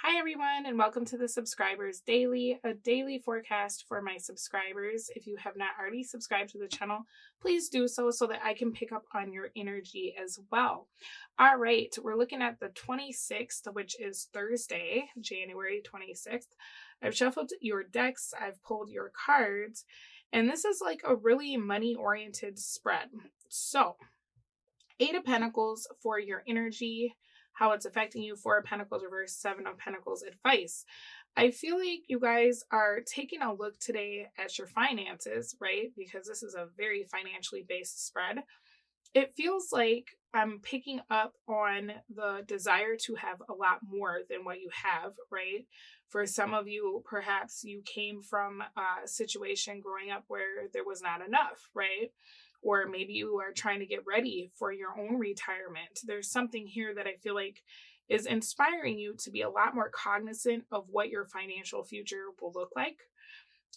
Hi, everyone, and welcome to the Subscribers Daily, a daily forecast for my subscribers. If you have not already subscribed to the channel, please do so that I can pick up on your energy as well. All right, we're looking at the 26th, which is Thursday, January 26th. I've shuffled your decks, I've pulled your cards, and this is like a really money-oriented spread. So, Eight of Pentacles for your energy, how it's affecting you. Four of Pentacles reverse, Seven of Pentacles advice. I feel like you guys are taking a look today at your finances, right? Because this is a very financially based spread. It feels like I'm picking up on the desire to have a lot more than what you have, right? For some of you, perhaps you came from a situation growing up where there was not enough, right? Or maybe you are trying to get ready for your own retirement. There's something here that I feel like is inspiring you to be a lot more cognizant of what your financial future will look like.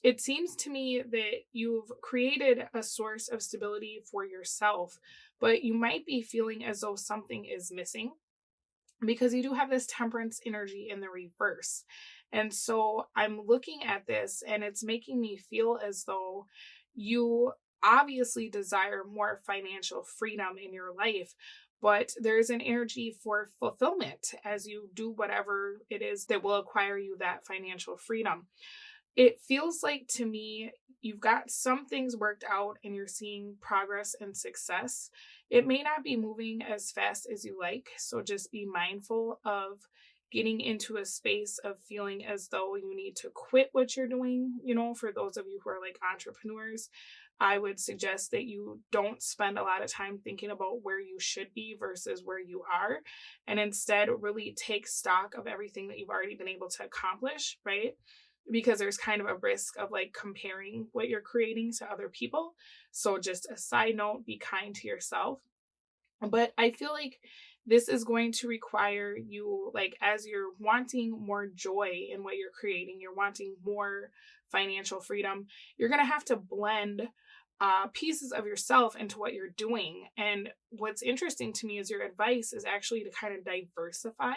It seems to me that you've created a source of stability for yourself, but you might be feeling as though something is missing because you do have this temperance energy in the reverse. And so I'm looking at this and it's making me feel as though you obviously desire more financial freedom in your life, but there's an energy for fulfillment as you do whatever it is that will acquire you that financial freedom. It feels like to me you've got some things worked out and you're seeing progress and success. It may not be moving as fast as you like, so just be mindful of getting into a space of feeling as though you need to quit what you're doing. For those of you who are like entrepreneurs, I would suggest that you don't spend a lot of time thinking about where you should be versus where you are, and instead really take stock of everything that you've already been able to accomplish, right? Because there's kind of a risk of like comparing what you're creating to other people. So, just a side note, be kind to yourself. But I feel like this is going to require you, like, as you're wanting more joy in what you're creating, you're wanting more financial freedom, you're going to have to blend pieces of yourself into what you're doing. And what's interesting to me is your advice is actually to kind of diversify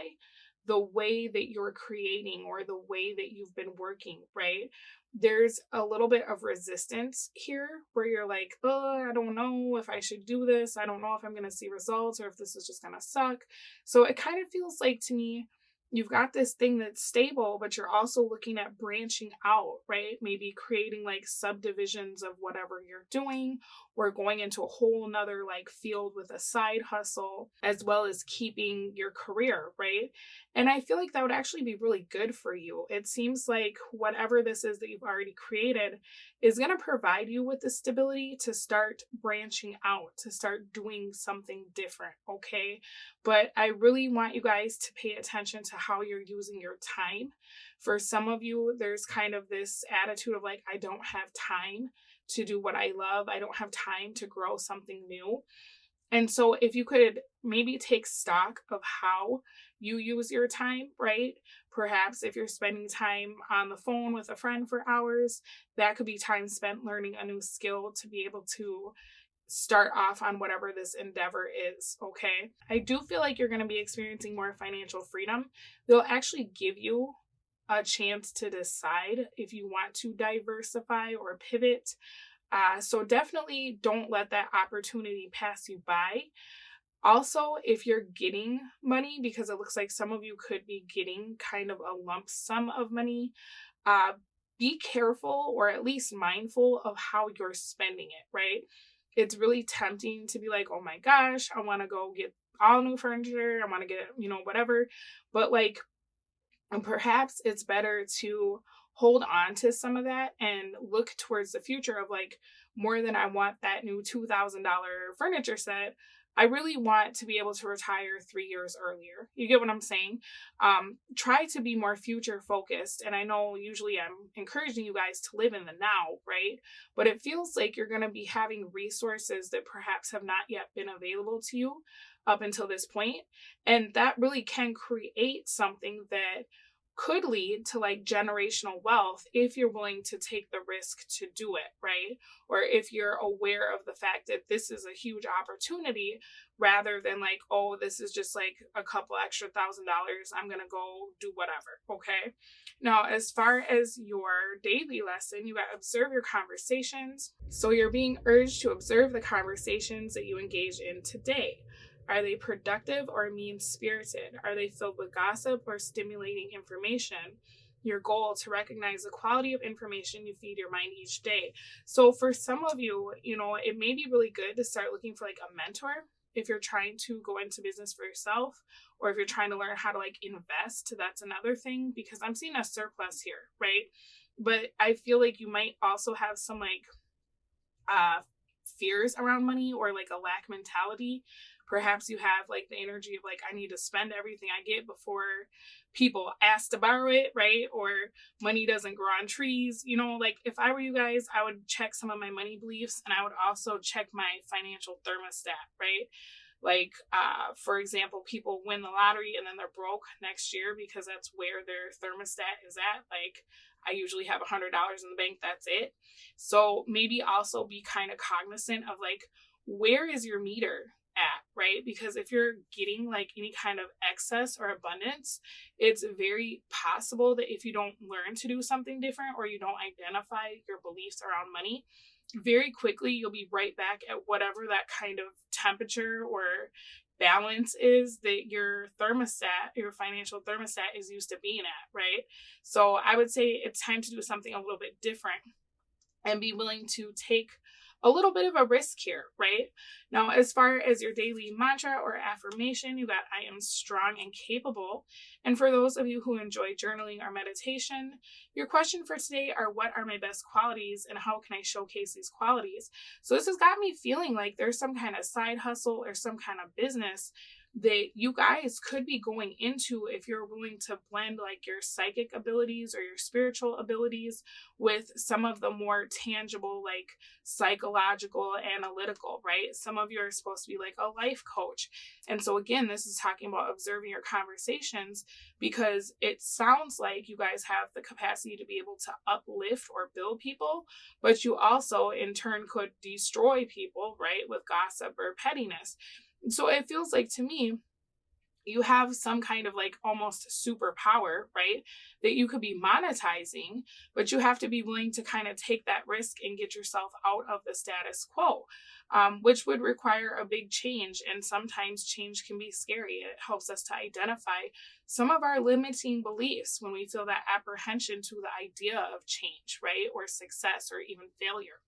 the way that you're creating or the way that you've been working, right? There's a little bit of resistance here where you're like, oh, I don't know if I should do this. I don't know if I'm going to see results or if this is just going to suck. So it kind of feels like to me, you've got this thing that's stable, but you're also looking at branching out, right? Maybe creating like subdivisions of whatever you're doing or going into a whole nother like field with a side hustle, as well as keeping your career, right? And I feel like that would actually be really good for you. It seems like whatever this is that you've already created is going to provide you with the stability to start branching out, to start doing something different, okay? But I really want you guys to pay attention to how you're using your time. For some of you, there's kind of this attitude of like, I don't have time to do what I love. I don't have time to grow something new. And so if you could maybe take stock of how you use your time, right? Perhaps if you're spending time on the phone with a friend for hours, that could be time spent learning a new skill to be able to start off on whatever this endeavor is, okay? I do feel like you're going to be experiencing more financial freedom. They'll actually give you a chance to decide if you want to diversify or pivot. So definitely don't let that opportunity pass you by. Also, if you're getting money, because it looks like some of you could be getting kind of a lump sum of money, uh, be careful or at least mindful of how you're spending it, right? It's really tempting to be like, oh my gosh, I want to go get all new furniture. I want to get, whatever. But like, perhaps it's better to hold on to some of that and look towards the future of like, more than I want that new $2,000 furniture set, I really want to be able to retire 3 years earlier. You get what I'm saying? Try to be more future focused. And I know usually I'm encouraging you guys to live in the now, right? But it feels like you're going to be having resources that perhaps have not yet been available to you up until this point. And that really can create something that could lead to like generational wealth if you're willing to take the risk to do it, right? Or if you're aware of the fact that this is a huge opportunity rather than like, oh, this is just like a couple extra $1,000. I'm going to go do whatever. Okay. Now, as far as your daily lesson, you got to observe your conversations. So you're being urged to observe the conversations that you engage in today. Are they productive or mean-spirited? Are they filled with gossip or stimulating information? Your goal to recognize the quality of information you feed your mind each day. So for some of you, it may be really good to start looking for like a mentor if you're trying to go into business for yourself, or if you're trying to learn how to like invest. That's another thing, because I'm seeing a surplus here, right? But I feel like you might also have some like fears around money, or like a lack mentality. Perhaps you have like the energy of like, I need to spend everything I get before people ask to borrow it, right? Or money doesn't grow on trees. Like if I were you guys, I would check some of my money beliefs, and I would also check my financial thermostat, right? Like, for example, people win the lottery and then they're broke next year because that's where their thermostat is at. Like, I usually have $100 in the bank. That's it. So maybe also be kind of cognizant of like, where is your meter at, right? Because if you're getting like any kind of excess or abundance, it's very possible that if you don't learn to do something different, or you don't identify your beliefs around money, very quickly you'll be right back at whatever that kind of temperature or balance is that your financial thermostat is used to being at, right? So I would say it's time to do something a little bit different and be willing to take a little bit of a risk here, right? Now, as far as your daily mantra or affirmation, you got, I am strong and capable. And for those of you who enjoy journaling or meditation, your question for today are, what are my best qualities and how can I showcase these qualities? So this has got me feeling like there's some kind of side hustle or some kind of business that you guys could be going into if you're willing to blend like your psychic abilities or your spiritual abilities with some of the more tangible, like psychological, analytical, right? Some of you are supposed to be like a life coach. And so again, this is talking about observing your conversations, because it sounds like you guys have the capacity to be able to uplift or build people, but you also in turn could destroy people, right? With gossip or pettiness. So it feels like to me, you have some kind of like almost superpower, right? That you could be monetizing, but you have to be willing to kind of take that risk and get yourself out of the status quo, which would require a big change. And sometimes change can be scary. It helps us to identify some of our limiting beliefs when we feel that apprehension to the idea of change, right? Or success or even failure.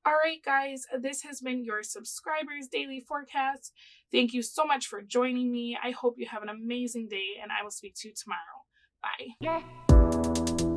All right, guys, this has been your subscribers daily forecast. Thank you so much for joining me. I hope you have an amazing day, and I will speak to you tomorrow. Bye.